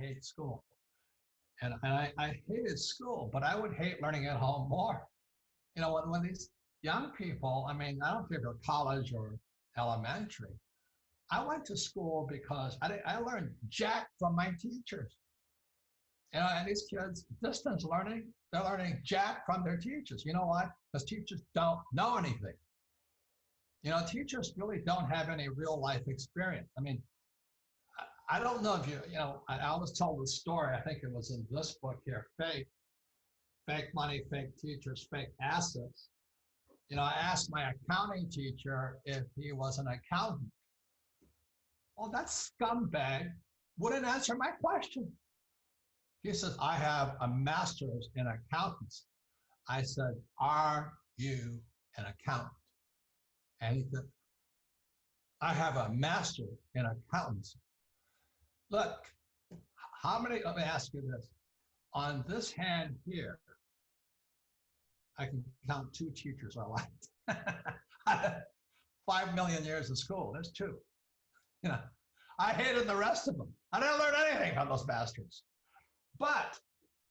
hate school. And I hated school, but I would hate learning at home more. You know, when these young people, I mean, I don't care if they're college or elementary, I went to school because I learned jack from my teachers. You know, and these kids, distance learning, they're learning jack from their teachers. You know why? Because teachers don't know anything. You know, teachers really don't have any real life experience. I mean, I don't know if you know, I always tell the story, I think it was in this book here, Fake Money, Fake Teachers, Fake Assets. You know, I asked my accounting teacher if he was an accountant. Well, that scumbag wouldn't answer my question. He says, I have a master's in accountancy. I said, are you an accountant? And he said, I have a master's in accountancy. Look, how many, let me ask you this. On this hand here, I can count 2 teachers I liked. 5 million years of school, there's 2. You know, I hated the rest of them. I didn't learn anything from those bastards. But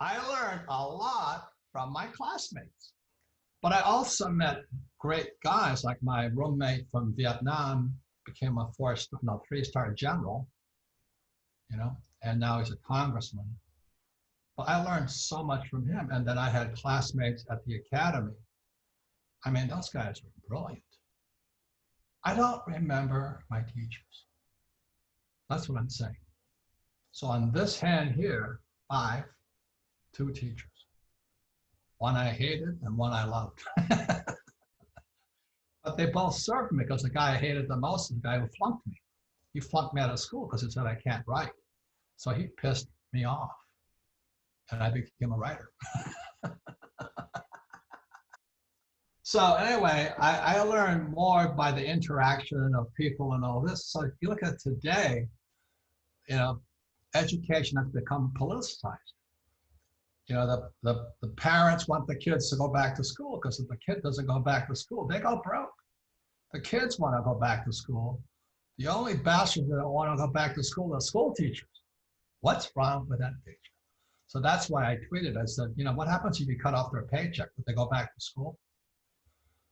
I learned a lot from my classmates. But I also met great guys, like my roommate from Vietnam became a 3-star general, you know, and now he's a congressman. But I learned so much from him. And then I had classmates at the academy. I mean, those guys were brilliant. I don't remember my teachers. That's what I'm saying. So on this hand here, 5, 2 teachers. One I hated and one I loved. But they both served me because the guy I hated the most is the guy who flunked me. He flunked me out of school because he said I can't write. So he pissed me off and I became a writer. So anyway, I learned more by the interaction of people and all this. So if you look at today, you know, education has become politicized. You know, the parents want the kids to go back to school because if the kid doesn't go back to school, they go broke. The kids want to go back to school. The only bastards that don't want to go back to school are school teachers. What's wrong with that picture? So that's why I tweeted. I said, you know, what happens if you cut off their paycheck? Would they go back to school?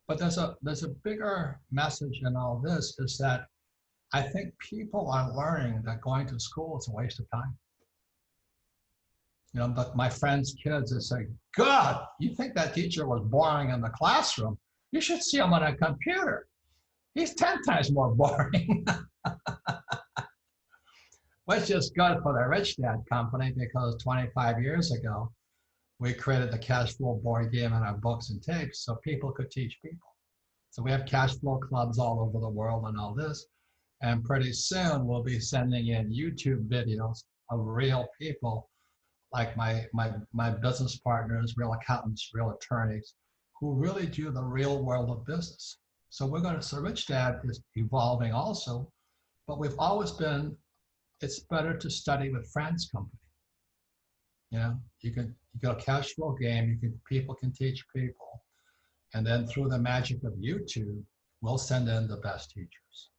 But there's a bigger message in all this is that I think people are learning that going to school is a waste of time. You know, but my friends' kids, they say, God, you think that teacher was boring in the classroom? You should see him on a computer. He's 10 times more boring. Which is good for the Rich Dad Company because 25 years ago, we created the cash flow board game in our books and tapes so people could teach people. So we have cash flow clubs all over the world and all this. And pretty soon we'll be sending in YouTube videos of real people like my business partners, real accountants, real attorneys, who really do the real world of business. So we're going to, so Rich Dad is evolving also, but we've always been, it's better to study with friends company. You know, you got a cash flow game, people can teach people. And then through the magic of YouTube, we'll send in the best teachers.